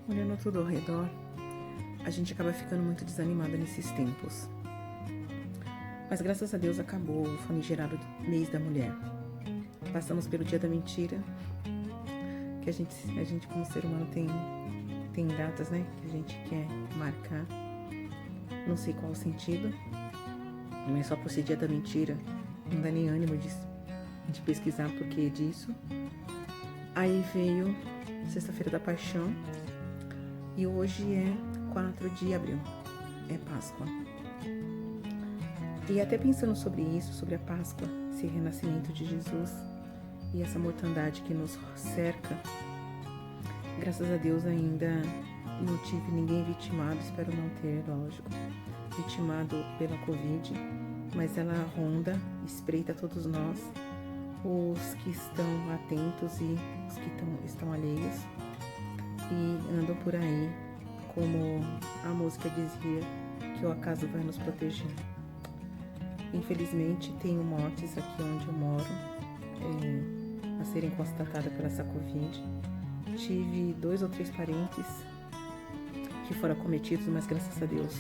olhando tudo ao redor, a gente acaba ficando muito desanimada nesses tempos. Mas graças a Deus acabou o famigerado mês da mulher. Passamos pelo dia da mentira, que a gente como ser humano tem datas, né? Que a gente quer marcar. Não sei qual o sentido, mas só por ser dia da mentira, não dá nem ânimo de pesquisar por que disso. Aí veio Sexta-feira da Paixão e hoje é 4 de abril, é Páscoa. E até pensando sobre isso, sobre a Páscoa, esse renascimento de Jesus e essa mortandade que nos cerca, graças a Deus ainda não tive ninguém vitimado, espero não ter, lógico, vitimado pela Covid, mas ela ronda, espreita todos nós, os que estão atentos e os que estão alheios, e andam por aí, como a música dizia, que o acaso vai nos proteger. Infelizmente, tenho mortes aqui onde eu moro, a serem constatadas pela essa Covid. Tive 2 ou 3 parentes que foram acometidos, mas graças a Deus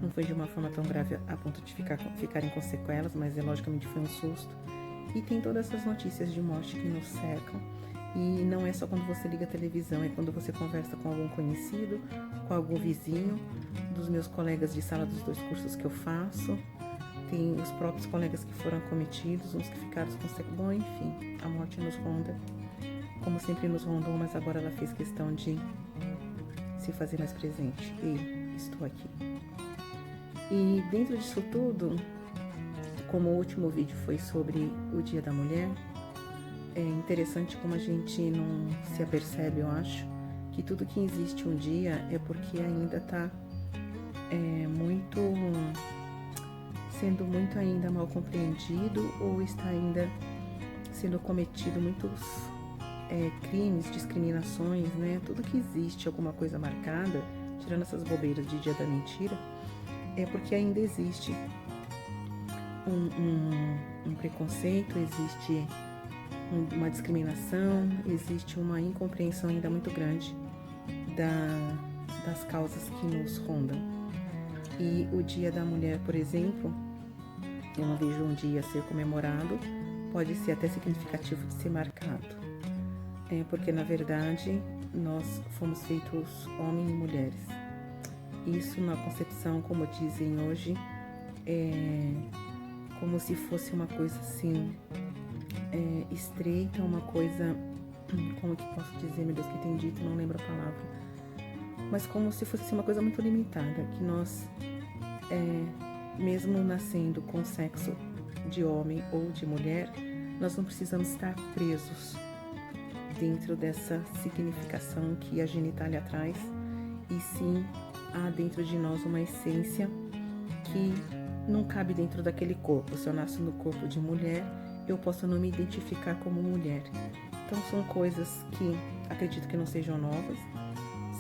não foi de uma forma tão grave a ponto de ficarem com sequelas, mas logicamente foi um susto. E tem todas essas notícias de morte que nos cercam. E não é só quando você liga a televisão, é quando você conversa com algum conhecido, com algum vizinho, dos meus colegas de sala dos 2 cursos que eu faço. Tem os próprios colegas que foram acometidos, uns que ficaram com sequelas. Bom, enfim, a morte nos ronda, como sempre nos rondou, mas agora ela fez questão de se fazer mais presente. E estou aqui. E dentro disso tudo, como o último vídeo foi sobre o Dia da Mulher, é interessante como a gente não se apercebe, eu acho, que tudo que existe um dia é porque ainda está sendo muito ainda mal compreendido, ou está ainda sendo cometido muitos crimes, discriminações, né? Tudo que existe alguma coisa marcada, tirando essas bobeiras de Dia da Mentira, é porque ainda existe um preconceito, existe uma discriminação, existe uma incompreensão ainda muito grande das causas que nos rondam. E o Dia da Mulher, por exemplo, eu não vejo um dia ser comemorado, pode ser até significativo de ser marcado, porque na verdade nós fomos feitos homens e mulheres. Isso na concepção, como dizem hoje, é como se fosse uma coisa assim, estreita, uma coisa, como que posso dizer, meu Deus, que tem dito, não lembro a palavra, mas como se fosse uma coisa muito limitada, que nós, mesmo nascendo com sexo de homem ou de mulher, nós não precisamos estar presos dentro dessa significação que a genitália traz, e sim há dentro de nós uma essência que não cabe dentro daquele corpo. Se eu nasço no corpo de mulher, eu posso não me identificar como mulher. Então são coisas que acredito que não sejam novas,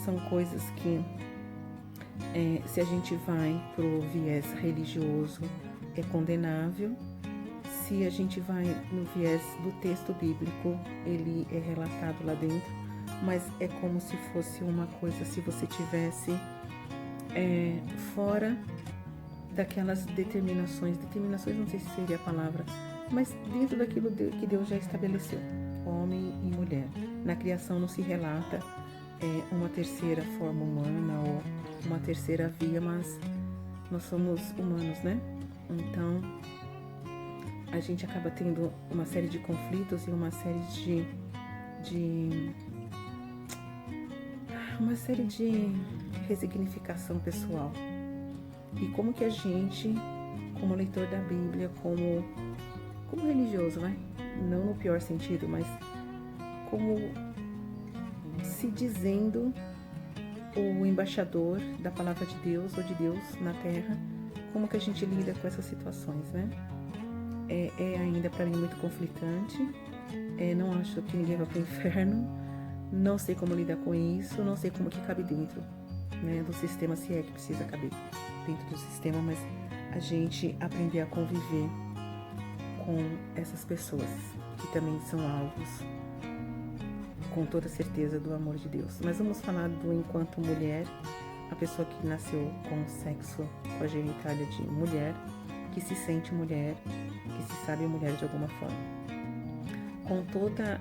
são coisas que se a gente vai pro viés religioso é condenável, se a gente vai no viés do texto bíblico, ele é relatado lá dentro, mas é como se fosse uma coisa, se você tivesse fora daquelas determinações não sei se seria a palavra, mas dentro daquilo que Deus já estabeleceu, homem e mulher. Na criação não se relata uma terceira forma humana ou uma terceira via, mas nós somos humanos, né? Então a gente acaba tendo uma série de conflitos e uma série de resignificação pessoal. E como que a gente, como leitor da Bíblia, como religioso, né? Não no pior sentido, mas como se dizendo o embaixador da palavra de Deus ou de Deus na Terra, como que a gente lida com essas situações, né? É ainda para mim muito conflitante, não acho que ninguém vai para o inferno, não sei como lidar com isso, não sei como que cabe dentro, né, do sistema, se é que precisa caber dentro do sistema, mas a gente aprender a conviver com essas pessoas que também são alvos com toda certeza do amor de Deus. Mas vamos falar do enquanto mulher, a pessoa que nasceu com o sexo, com a genitália de mulher, que se sente mulher, que se sabe mulher de alguma forma. Com toda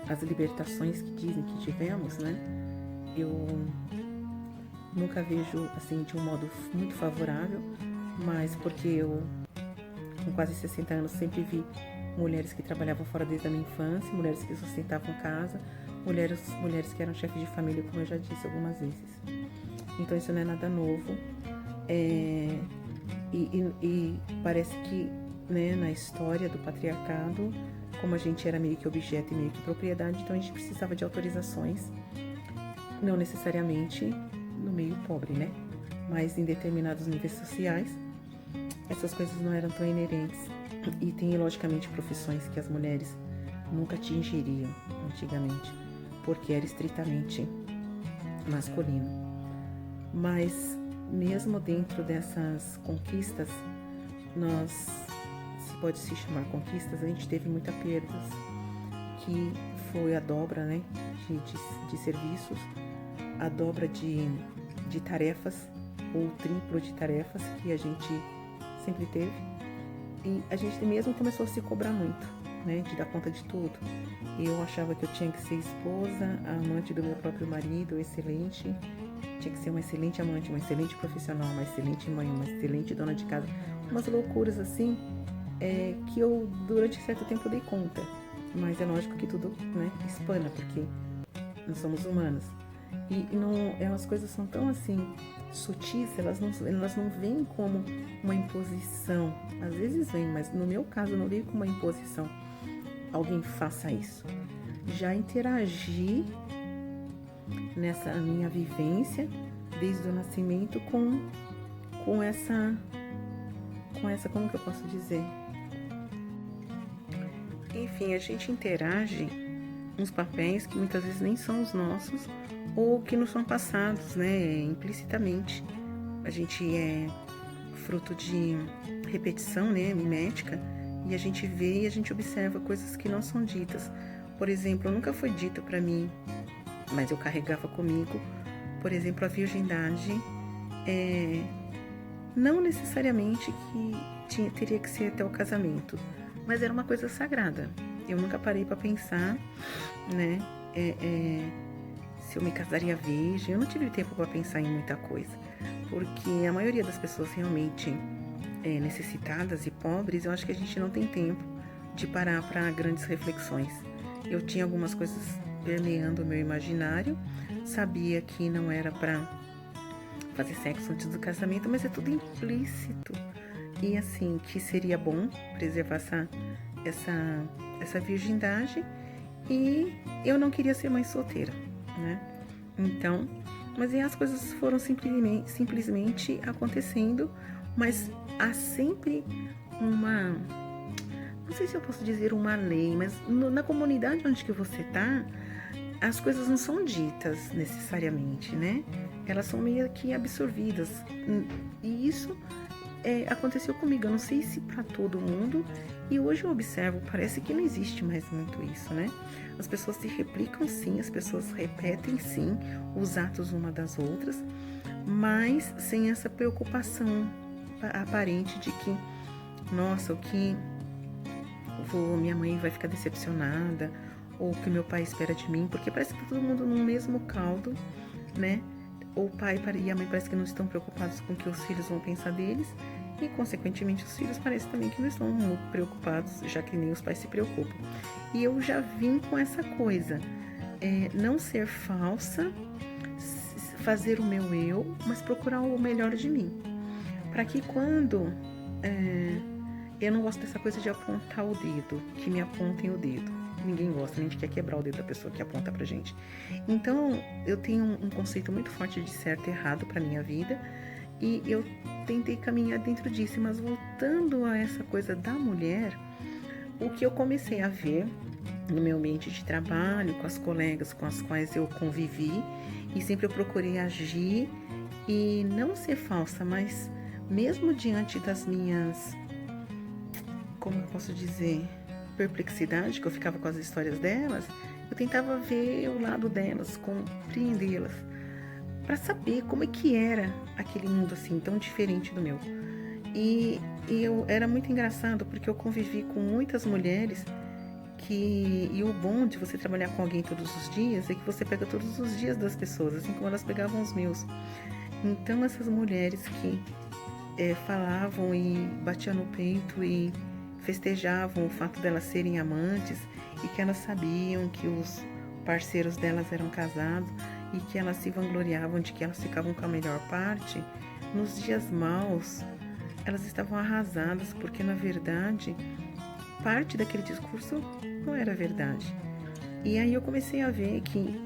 as libertações que dizem que tivemos, né? Eu nunca vejo assim de um modo muito favorável, mas porque eu, com quase 60 anos, sempre vi mulheres que trabalhavam fora desde a minha infância, mulheres que sustentavam casa, mulheres que eram chefes de família, como eu já disse algumas vezes. Então isso não é nada novo. E parece que, né, na história do patriarcado, como a gente era meio que objeto e meio que propriedade, então a gente precisava de autorizações, não necessariamente no meio pobre, né? Mas em determinados níveis sociais, essas coisas não eram tão inerentes. E tem, logicamente, profissões que as mulheres nunca atingiriam antigamente, porque era estritamente masculino. Mas, mesmo dentro dessas conquistas, se pode se chamar conquistas, a gente teve muitas perdas, que foi a dobra, né, de serviços, a dobra de tarefas, ou o triplo de tarefas que a gente sempre teve. E a gente mesmo começou a se cobrar muito, né, de dar conta de tudo. Eu achava que eu tinha que ser esposa, amante do meu próprio marido, excelente. Tinha que ser uma excelente amante, uma excelente profissional, uma excelente mãe, uma excelente dona de casa. Umas loucuras assim, que eu durante certo tempo dei conta. Mas é lógico que tudo, né, espana, porque nós somos humanos. E as coisas são tão assim sutis, elas não vêm como uma imposição. Às vezes vem, mas no meu caso não veio como uma imposição. Alguém faça isso. Já interagi nessa minha vivência desde o nascimento com essa, como que eu posso dizer? Enfim, a gente interage uns papéis que muitas vezes nem são os nossos ou que nos são passados, né, implicitamente. A gente é fruto de repetição, né, mimética, e a gente vê e a gente observa coisas que não são ditas. Por exemplo, nunca foi dito para mim, mas eu carregava comigo, por exemplo, a virgindade, não necessariamente que teria que ser até o casamento, mas era uma coisa sagrada. Eu nunca parei para pensar, né, se eu me casaria virgem. Eu não tive tempo para pensar em muita coisa, porque a maioria das pessoas realmente necessitadas e pobres, eu acho que a gente não tem tempo de parar para grandes reflexões. Eu tinha algumas coisas permeando o meu imaginário, sabia que não era para fazer sexo antes do casamento, mas é tudo implícito. E assim, que seria bom preservar essa virgindade, e eu não queria ser mãe solteira, né? Então, mas aí as coisas foram simplesmente acontecendo, mas há sempre não sei se eu posso dizer uma lei, mas na comunidade onde que você tá, as coisas não são ditas necessariamente, né? Elas são meio que absorvidas. E isso aconteceu comigo. Eu não sei se para todo mundo. E hoje eu observo, parece que não existe mais muito isso, né? As pessoas se replicam sim, as pessoas repetem sim os atos uma das outras, mas sem essa preocupação aparente de que, nossa, minha mãe vai ficar decepcionada, ou o que meu pai espera de mim, porque parece que tá todo mundo no mesmo caldo, né? O pai e a mãe parece que não estão preocupados com o que os filhos vão pensar deles, e consequentemente os filhos parecem também que não estão muito preocupados, já que nem os pais se preocupam. E eu já vim com essa coisa, não ser falsa, fazer o meu eu, mas procurar o melhor de mim, para que quando eu não gosto dessa coisa de apontar o dedo, que me apontem o dedo. Ninguém gosta, a gente quer quebrar o dedo da pessoa que aponta pra gente. Então, eu tenho um conceito muito forte de certo e errado pra minha vida, e eu tentei caminhar dentro disso. Mas voltando a essa coisa da mulher, o que eu comecei a ver no meu ambiente de trabalho, com as colegas com as quais eu convivi, e sempre eu procurei agir e não ser falsa, mas mesmo diante das minhas, como eu posso dizer, perplexidade, que eu ficava com as histórias delas, eu tentava ver o lado delas, compreendê-las, para saber como é que era aquele mundo assim, tão diferente do meu. E era muito engraçado, porque eu convivi com muitas mulheres e o bom de você trabalhar com alguém todos os dias é que você pega todos os dias das pessoas, assim como elas pegavam os meus. Então essas mulheres que falavam e batiam no peito e festejavam o fato delas serem amantes e que elas sabiam que os parceiros delas eram casados e que elas se vangloriavam de que elas ficavam com a melhor parte, nos dias maus elas estavam arrasadas, porque na verdade parte daquele discurso não era verdade. E aí eu comecei a ver que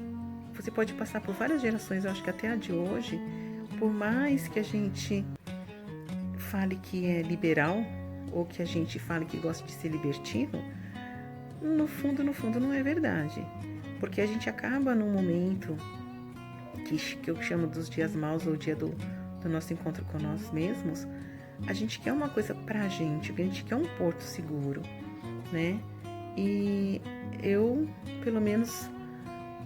você pode passar por várias gerações, eu acho que até a de hoje, por mais que a gente fale que é liberal ou que a gente fale que gosta de ser libertino, no fundo não é verdade. Porque a gente acaba num momento que eu chamo dos dias maus ou o dia do nosso encontro com nós mesmos, a gente quer uma coisa pra gente, a gente quer um porto seguro, né? E eu, pelo menos,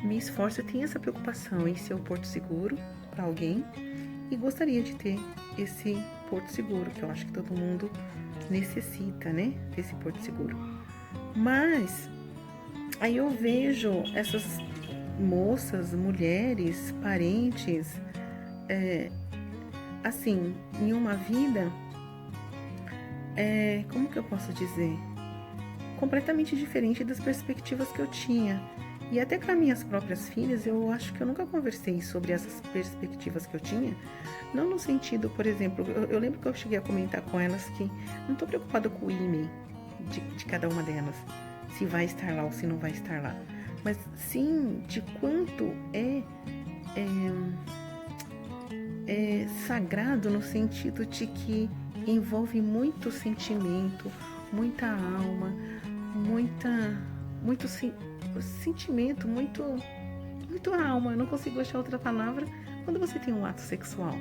me esforço, eu tenho essa preocupação em ser o porto seguro para alguém e gostaria de ter esse porto seguro, que eu acho que todo mundo necessita, né? Desse porto seguro. Mas aí eu vejo essas moças, mulheres, parentes, assim, em uma vida, como que eu posso dizer? Completamente diferente das perspectivas que eu tinha. E até com as minhas próprias filhas, eu acho que eu nunca conversei sobre essas perspectivas que eu tinha. Não no sentido, por exemplo, eu lembro que eu cheguei a comentar com elas que não estou preocupada com o e-mail de cada uma delas, se vai estar lá ou se não vai estar lá. Mas sim de quanto é sagrado no sentido de que envolve muito sentimento, muita alma, muito sentimento, muito alma. Eu não consigo achar outra palavra quando você tem um ato sexual.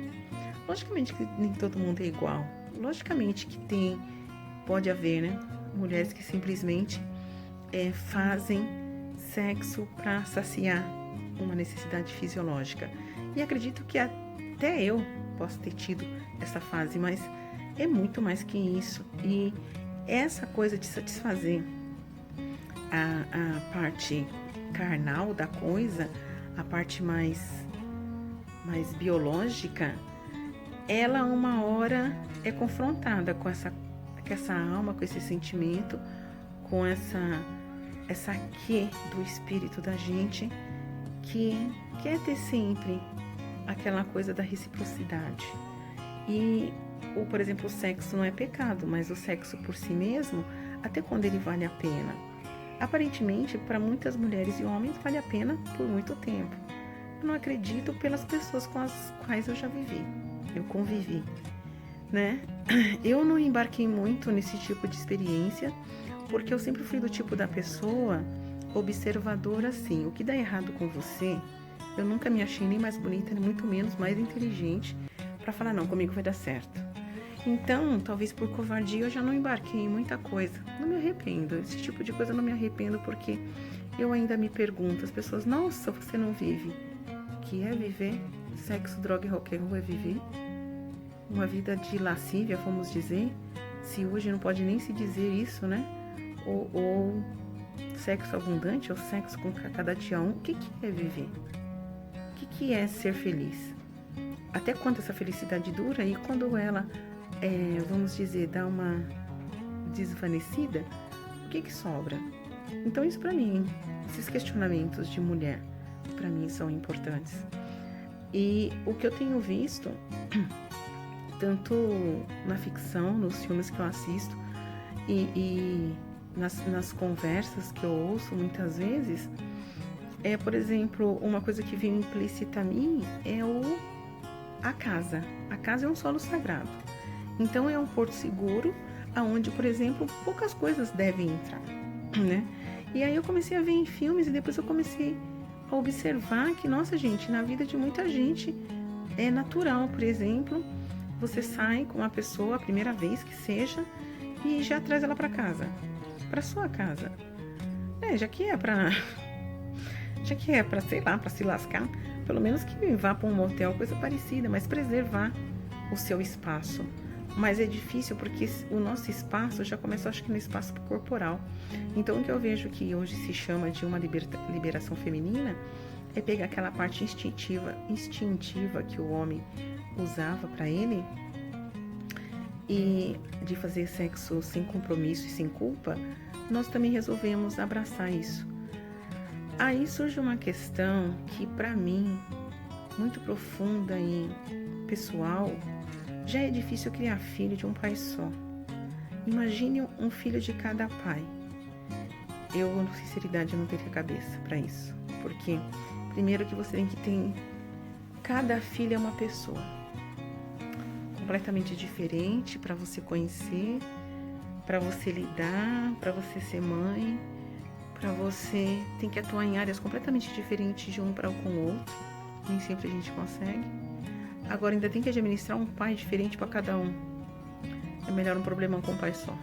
Logicamente que nem todo mundo é igual. Logicamente que pode haver, né, mulheres que simplesmente fazem sexo para saciar uma necessidade fisiológica. E acredito que até eu posso ter tido essa fase, mas é muito mais que isso. E essa coisa de satisfazer a parte carnal da coisa, a parte mais biológica, ela uma hora é confrontada com essa alma, com esse sentimento, com essa que do espírito da gente, que quer ter sempre aquela coisa da reciprocidade. E, por exemplo, o sexo não é pecado, mas o sexo por si mesmo, até quando ele vale a pena? Aparentemente, para muitas mulheres e homens, vale a pena por muito tempo. Eu não acredito pelas pessoas com as quais eu já vivi, eu convivi, né? Eu não embarquei muito nesse tipo de experiência, porque eu sempre fui do tipo da pessoa observadora, assim. O que dá errado com você, eu nunca me achei nem mais bonita, nem muito menos mais inteligente para falar, não, comigo vai dar certo. Então, talvez por covardia eu já não embarquei em muita coisa. Não me arrependo, esse tipo de coisa eu não me arrependo, porque eu ainda me pergunto, as pessoas, nossa, você não vive. Que é viver? Sexo, droga e rock and roll é viver? Uma vida de lascívia, vamos dizer? Se hoje não pode nem se dizer isso, né? Ou sexo abundante, ou sexo com cada dia um. O que é viver? O que é ser feliz? Até quando essa felicidade dura? E quando ela, vamos dizer, dá uma desvanecida, o que sobra? Então isso para mim, esses questionamentos de mulher, para mim são importantes. E o que eu tenho visto, tanto na ficção, nos filmes que eu assisto e nas conversas que eu ouço muitas vezes, por exemplo, uma coisa que vem implícita a mim é a casa. A casa é um solo sagrado. Então é um porto seguro, aonde, por exemplo, poucas coisas devem entrar, né? E aí eu comecei a ver em filmes e depois eu comecei a observar que, nossa, gente, na vida de muita gente é natural, por exemplo, você sai com uma pessoa a primeira vez que seja e já traz ela para casa. para sua casa. Já que é para sei lá, para se lascar, pelo menos que vá para um motel, coisa parecida, mas preservar o seu espaço. Mas é difícil porque o nosso espaço já começa, acho que no espaço corporal. Então, o que eu vejo que hoje se chama de uma liberação feminina é pegar aquela parte instintiva que o homem usava para ele, e de fazer sexo sem compromisso e sem culpa, nós também resolvemos abraçar isso. Aí surge uma questão que, para mim, muito profunda e pessoal. Já é difícil criar filho de um pai só. Imagine um filho de cada pai. Eu, com sinceridade, não teria cabeça para isso. Porque, primeiro que você tem que ter... Cada filho é uma pessoa completamente diferente para você conhecer, para você lidar, para você ser mãe, para você... Tem que atuar em áreas completamente diferentes de um para com o outro. Nem sempre a gente consegue. Agora ainda tem que administrar um pai diferente para cada um. É melhor um problema com um pai só,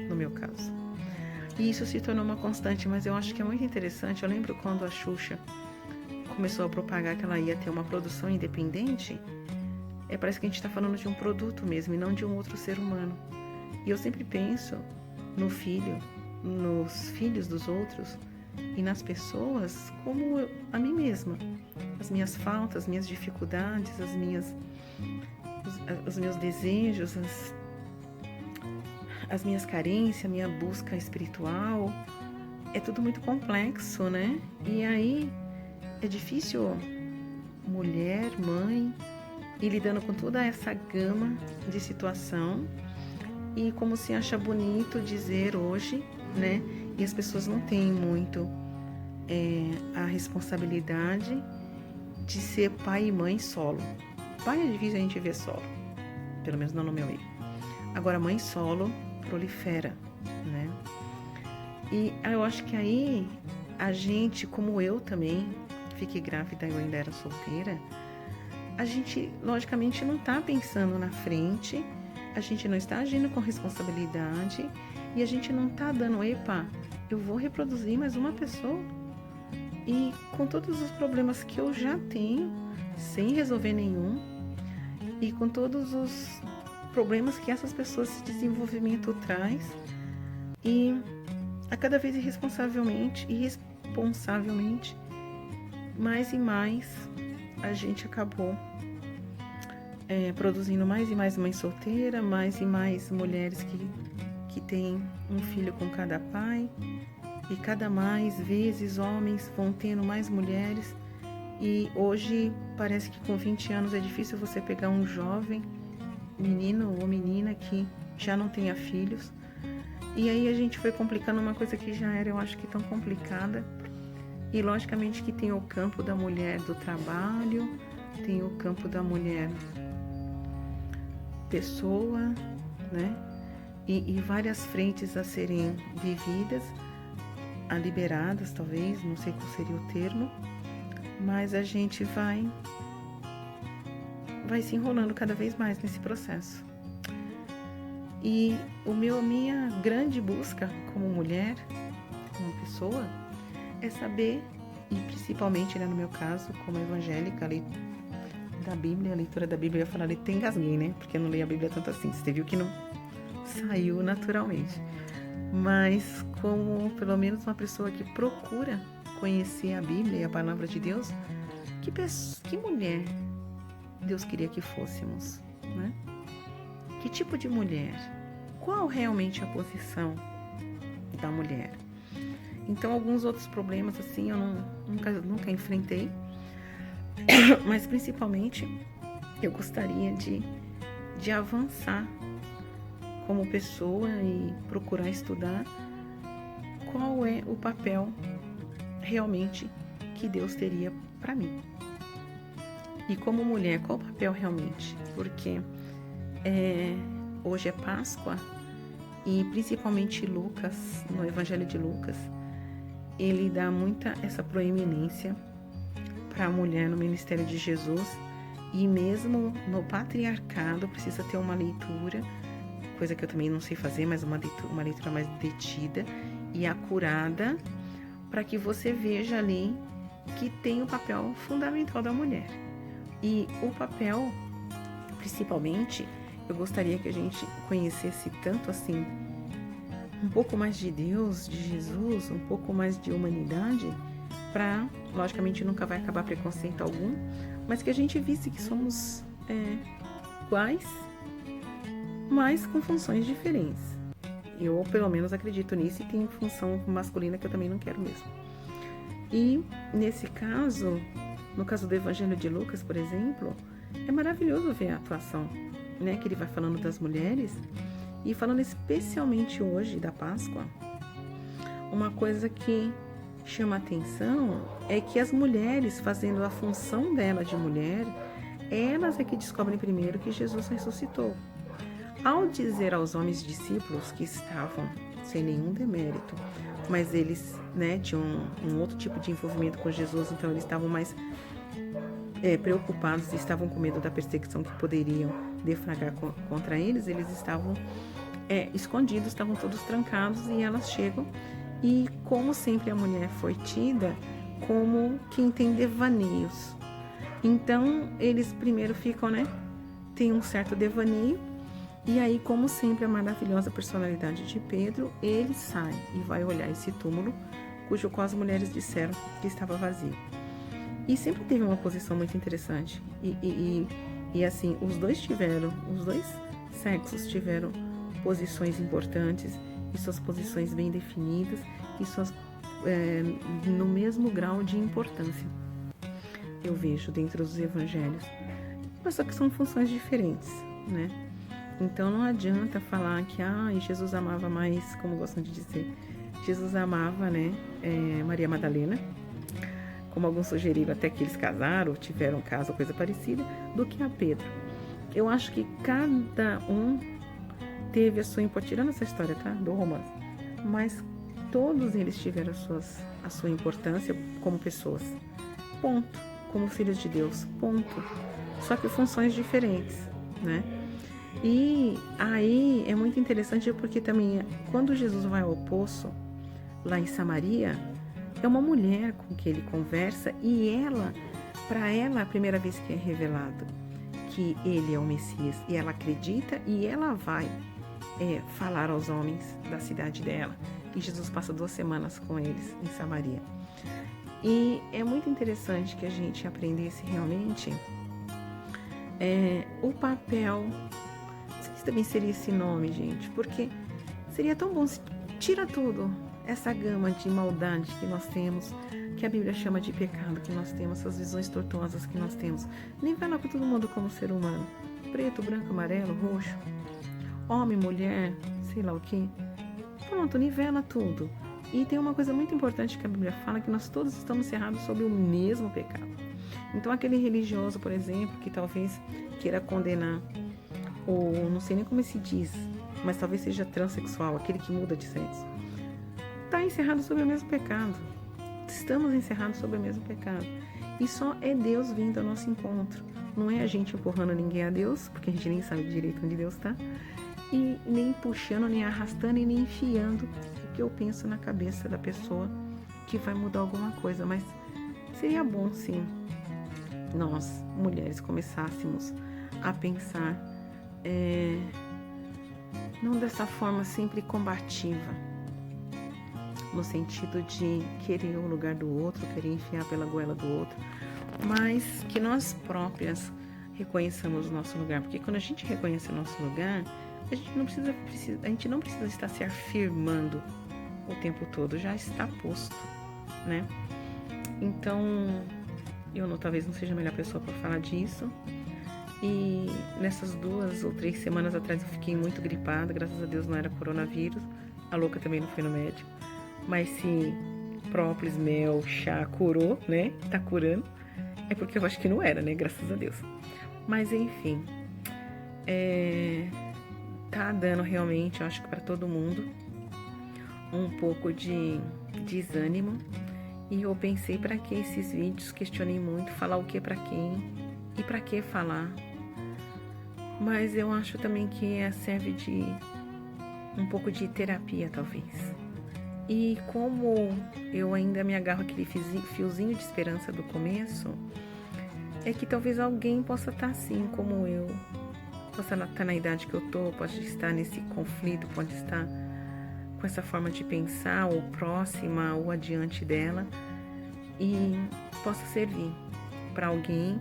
no meu caso. E isso se tornou uma constante, mas eu acho que é muito interessante. Eu lembro quando a Xuxa começou a propagar que ela ia ter uma produção independente. Parece que a gente está falando de um produto mesmo e não de um outro ser humano. E eu sempre penso no filho, nos filhos dos outros e nas pessoas como a mim mesma. As minhas faltas, as minhas dificuldades, os meus desejos, as minhas carências, a minha busca espiritual. É tudo muito complexo, né? E aí é difícil, mulher, mãe, ir lidando com toda essa gama de situação. E como se acha bonito dizer hoje, né? E as pessoas não têm muito a responsabilidade de ser pai e mãe solo. Pai é difícil a gente ver solo, pelo menos não no meu meio. Agora, mãe solo prolifera, né? E eu acho que aí a gente, como eu também, fiquei grávida, eu ainda era solteira, a gente, logicamente, não está pensando na frente, a gente não está agindo com responsabilidade e a gente não está dando, epa, eu vou reproduzir mais uma pessoa. E com todos os problemas que eu já tenho, sem resolver nenhum, e com todos os problemas que essas pessoas de desenvolvimento traz, e a cada vez irresponsavelmente, mais e mais, a gente acabou produzindo mais e mais mãe solteira, mais e mais mulheres que têm um filho com cada pai, e cada mais vezes homens vão tendo mais mulheres. E hoje parece que com 20 anos é difícil você pegar um jovem menino ou menina que já não tenha filhos. E aí a gente foi complicando uma coisa que já era, eu acho que tão complicada. E logicamente que tem o campo da mulher do trabalho, tem o campo da mulher pessoa, né? E várias frentes a serem vividas, a liberadas talvez, não sei qual seria o termo, mas a gente vai se enrolando cada vez mais nesse processo. E minha grande busca como mulher, como pessoa, é saber, e principalmente, né, no meu caso, como evangélica, da Bíblia, a leitura da Bíblia, eu ia falar, até engasguei, né, porque eu não leio a Bíblia tanto assim, você viu que não saiu naturalmente. Mas como pelo menos uma pessoa que procura conhecer a Bíblia e a palavra de Deus, que mulher Deus queria que fôssemos, né? Que tipo de mulher? Qual realmente a posição da mulher? Então, alguns outros problemas assim eu nunca enfrentei, mas principalmente eu gostaria de avançar como pessoa e procurar estudar qual é o papel realmente que Deus teria para mim. E como mulher, qual o papel realmente? Porque hoje é Páscoa e principalmente Lucas, no Evangelho de Lucas, ele dá muita essa proeminência para a mulher no ministério de Jesus, e mesmo no patriarcado precisa ter uma leitura coisa que eu também não sei fazer, mas uma leitura mais detida e acurada, para que você veja ali que tem o papel fundamental da mulher. E o papel, principalmente, eu gostaria que a gente conhecesse tanto assim, um pouco mais de Deus, de Jesus, um pouco mais de humanidade, para, logicamente, nunca vai acabar preconceito algum, mas que a gente visse que somos iguais, mas com funções diferentes. Eu, pelo menos, acredito nisso e tem função masculina que eu também não quero mesmo. E, nesse caso, no caso do Evangelho de Lucas, por exemplo, é maravilhoso ver a atuação, né, que ele vai falando das mulheres e falando especialmente hoje da Páscoa. Uma coisa que chama a atenção é que as mulheres, fazendo a função dela de mulher, elas é que descobrem primeiro que Jesus ressuscitou. Ao dizer aos homens discípulos que estavam sem nenhum demérito, mas eles, né, tinham um outro tipo de envolvimento com Jesus, então eles estavam mais preocupados e estavam com medo da perseguição que poderiam deflagrar contra eles, eles estavam escondidos, estavam todos trancados e elas chegam e, como sempre, a mulher foi tida como quem tem devaneios. Então, eles primeiro ficam, tem um certo devaneio. E aí, como sempre, a maravilhosa personalidade de Pedro, ele sai e vai olhar esse túmulo, cujo qual as mulheres disseram que estava vazio. E sempre teve uma posição muito interessante. E assim, os dois sexos tiveram posições importantes, e suas posições bem definidas, e suas no mesmo grau de importância. Eu vejo dentro dos evangelhos. Mas só que são funções diferentes, né? Então não adianta falar que Jesus amava mais, como gostam de dizer, Jesus amava, Maria Madalena, como alguns sugeriram até que eles casaram, tiveram um caso ou coisa parecida, do que a Pedro. Eu acho que cada um teve a sua importância, tirando essa história, tá? Do romance, mas todos eles tiveram a sua importância como pessoas, ponto, como filhos de Deus, ponto, só que funções diferentes, né? E aí é muito interessante porque também quando Jesus vai ao poço lá em Samaria, é uma mulher com que ele conversa e para ela, a primeira vez que é revelado que ele é o Messias, e ela acredita e ela vai falar aos homens da cidade dela. E Jesus passa 2 semanas com eles em Samaria. E é muito interessante que a gente aprendesse realmente o papel. Se também seria esse nome, gente, porque seria tão bom se tira tudo, essa gama de maldade que nós temos, que a Bíblia chama de pecado que nós temos, essas visões tortuosas que nós temos. Nivela com todo mundo como ser humano, preto, branco, amarelo, roxo, homem, mulher, sei lá o que. Pronto, nivela tudo. E tem uma coisa muito importante que a Bíblia fala, que nós todos estamos cerrados sobre o mesmo pecado. Então aquele religioso, por exemplo, que talvez queira condenar, ou não sei nem como se diz, mas talvez seja transexual, aquele que muda de sexo, está encerrado sobre o mesmo pecado. Estamos encerrados sobre o mesmo pecado. E só é Deus vindo ao nosso encontro. Não é a gente empurrando ninguém a Deus, porque a gente nem sabe direito onde Deus está, e nem puxando, nem arrastando, e nem enfiando o que eu penso na cabeça da pessoa que vai mudar alguma coisa. Mas seria bom, sim, nós, mulheres, começássemos a pensar não dessa forma sempre combativa, no sentido de querer o lugar do outro, querer enfiar pela goela do outro, mas que nós próprias reconheçamos o nosso lugar, porque quando a gente reconhece o nosso lugar, a gente não precisa estar se afirmando o tempo todo, já está posto, né? Então, talvez não seja a melhor pessoa para falar disso. E nessas 2 ou 3 semanas atrás eu fiquei muito gripada, graças a Deus não era coronavírus, a louca também não foi no médico, mas se própolis, mel, chá curou, né, tá curando, é porque eu acho que não era, né, graças a Deus. Mas enfim, tá dando realmente, eu acho que para todo mundo, um pouco de desânimo, e eu pensei, para que esses vídeos, questionei muito, falar o que para quem, e para que falar mas eu acho também que serve de um pouco de terapia, talvez. E como eu ainda me agarro aquele fiozinho de esperança do começo, é que talvez alguém possa estar assim como eu, possa estar na idade que eu tô, pode estar nesse conflito, pode estar com essa forma de pensar, ou próxima, ou adiante dela, e possa servir para alguém,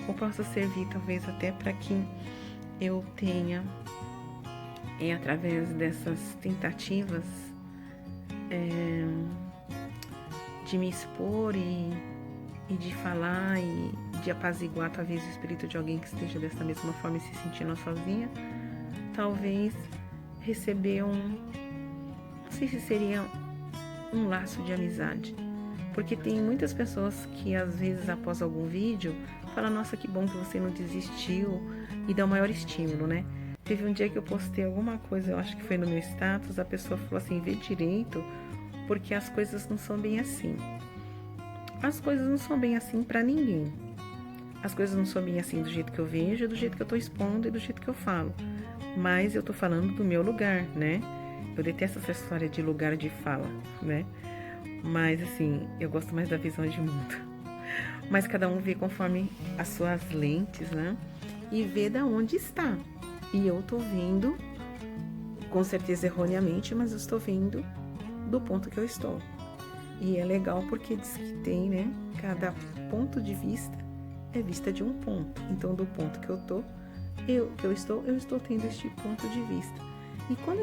ou possa servir talvez até para que eu tenha, através dessas tentativas, de me expor e de falar e de apaziguar talvez o espírito de alguém que esteja dessa mesma forma e se sentindo sozinha, talvez receber não sei se seria um laço de amizade, porque tem muitas pessoas que às vezes após algum vídeo falam, nossa, que bom que você não desistiu, e dá um maior estímulo, né? Teve um dia que eu postei alguma coisa, eu acho que foi no meu status, a pessoa falou assim, vê direito, porque as coisas não são bem assim. As coisas não são bem assim pra ninguém. As coisas não são bem assim do jeito que eu vejo, do jeito que eu tô expondo e do jeito que eu falo. Mas eu tô falando do meu lugar, né? Eu detesto essa história de lugar de fala, né? Mas assim, eu gosto mais da visão de mundo. Mas cada um vê conforme as suas lentes, né? E vê da onde está. E eu tô vendo, com certeza erroneamente, mas eu estou vendo do ponto que eu estou. E é legal porque diz que tem, né? Cada ponto de vista é vista de um ponto. Então, do ponto que eu estou tendo este ponto de vista. E quando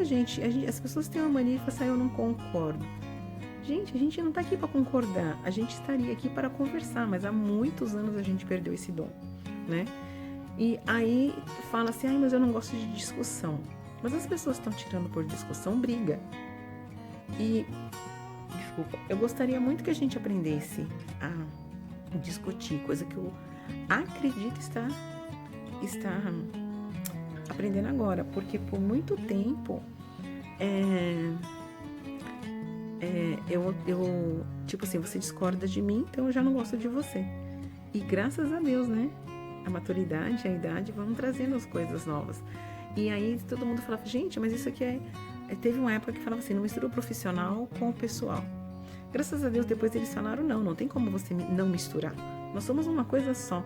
as pessoas têm uma mania de falar assim, eu não concordo. Gente, a gente não tá aqui para concordar, a gente estaria aqui para conversar, mas há muitos anos a gente perdeu esse dom, né? E aí fala assim, mas eu não gosto de discussão. Mas as pessoas estão tirando por discussão briga. E, desculpa, eu gostaria muito que a gente aprendesse a discutir, coisa que eu acredito estar aprendendo agora, porque por muito tempo eu tipo assim, você discorda de mim, então eu já não gosto de você. E graças a Deus, né? A maturidade, a idade vão trazendo as coisas novas. E aí todo mundo falava, gente, mas isso aqui teve uma época que falava assim, não mistura o profissional com o pessoal. Graças a Deus, depois eles falaram, não tem como você não misturar. Nós somos uma coisa só.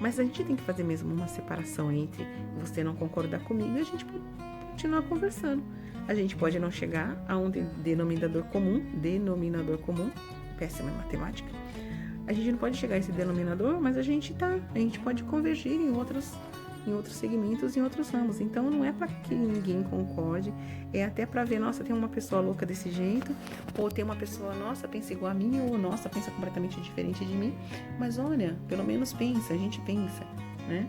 Mas a gente tem que fazer mesmo uma separação entre você não concordar comigo e a gente continuar conversando. A gente pode não chegar a um denominador comum, péssima em matemática. A gente não pode chegar a esse denominador, mas a gente pode convergir em outros segmentos, em outros ramos. Então não é para que ninguém concorde, é até para ver, nossa, tem uma pessoa louca desse jeito, ou tem uma pessoa, nossa, pensa igual a mim, ou nossa, pensa completamente diferente de mim, mas olha, pelo menos pensa, a gente pensa, né?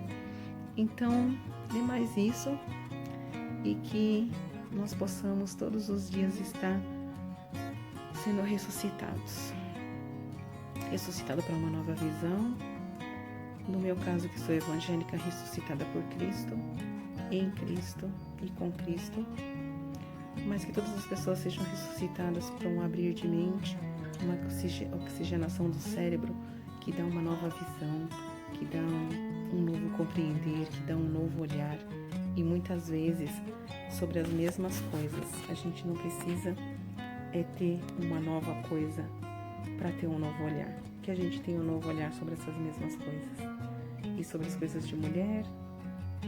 Então, dê mais isso e que nós possamos todos os dias estar sendo ressuscitados para uma nova visão. No meu caso, que sou evangélica, ressuscitada por Cristo, em Cristo e com Cristo, mas que todas as pessoas sejam ressuscitadas para um abrir de mente, uma oxigenação do cérebro, que dá uma nova visão, que dá um novo compreender, que dá um novo olhar, e muitas vezes sobre as mesmas coisas. A gente não precisa ter uma nova coisa para ter um novo olhar, que a gente tenha um novo olhar sobre essas mesmas coisas, e sobre as coisas de mulher,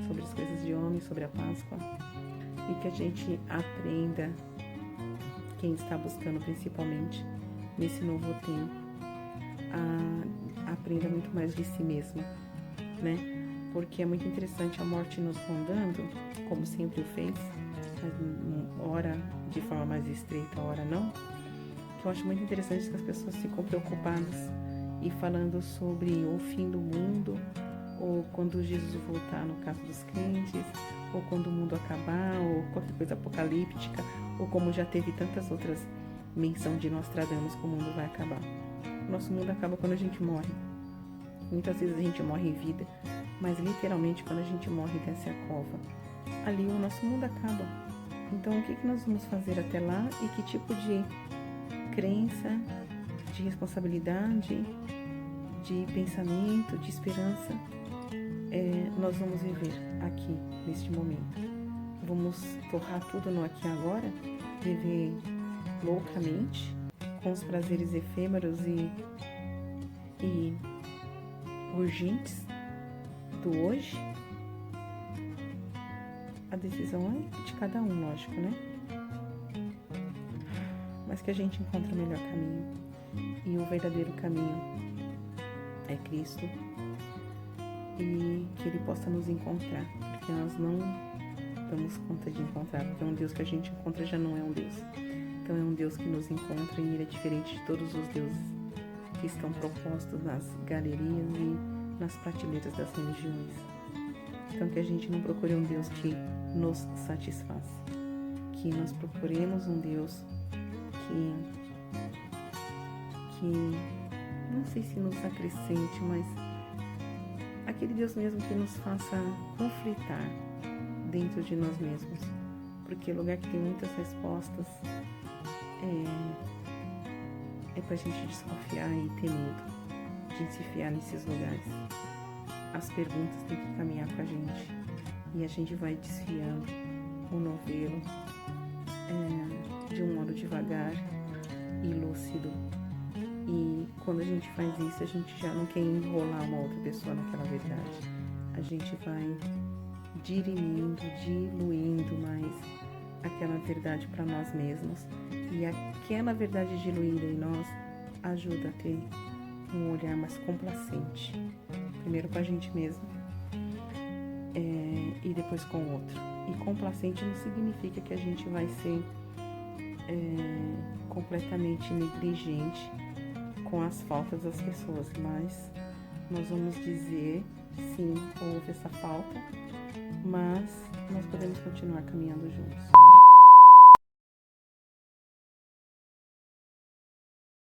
sobre as coisas de homem, sobre a Páscoa, e que a gente aprenda, quem está buscando principalmente nesse novo tempo, aprenda muito mais de si mesmo, né? Porque é muito interessante a morte nos rondando, como sempre o fez, mas ora de forma mais estreita, ora não. Que eu acho muito interessante que as pessoas ficam preocupadas e falando sobre o fim do mundo, ou quando Jesus voltar, no caso dos crentes, ou quando o mundo acabar, ou qualquer coisa apocalíptica, ou como já teve tantas outras menção de Nostradamus que o mundo vai acabar. O nosso mundo acaba quando a gente morre. Muitas vezes a gente morre em vida, mas literalmente quando a gente morre e desce a cova, ali o nosso mundo acaba. Então o que nós vamos fazer até lá e que tipo de crença, de responsabilidade, de pensamento, de esperança nós vamos viver? aqui, neste momento. Vamos torrar tudo no aqui e agora, viver loucamente, com os prazeres efêmeros e urgentes do hoje. A decisão é de cada um, lógico, né? Mas que a gente encontre o melhor caminho. E o verdadeiro caminho é Cristo. E que Ele possa nos encontrar, porque nós não damos conta de encontrar, porque um Deus que a gente encontra já não é um Deus. Então é um Deus que nos encontra e Ele é diferente de todos os deuses que estão propostos nas galerias e nas prateleiras das religiões. Então que a gente não procure um Deus que nos satisfaça, que nós procuremos um Deus que não sei se nos acrescente, mas aquele Deus mesmo que nos faça conflitar dentro de nós mesmos, porque lugar que tem muitas respostas é pra gente desconfiar e ter medo de se enfiar nesses lugares. As perguntas têm que caminhar com a gente e a gente vai desfiando o novelo de um modo devagar e lúcido. E quando a gente faz isso, a gente já não quer enrolar uma outra pessoa naquela verdade. A gente vai dirimindo, diluindo mais aquela verdade para nós mesmos. E aquela verdade diluída em nós ajuda a ter um olhar mais complacente. Primeiro com a gente mesmo e depois com o outro. E complacente não significa que a gente vai ser completamente negligente com as faltas das pessoas, mas nós vamos dizer, sim, houve essa falta, mas nós podemos continuar caminhando juntos.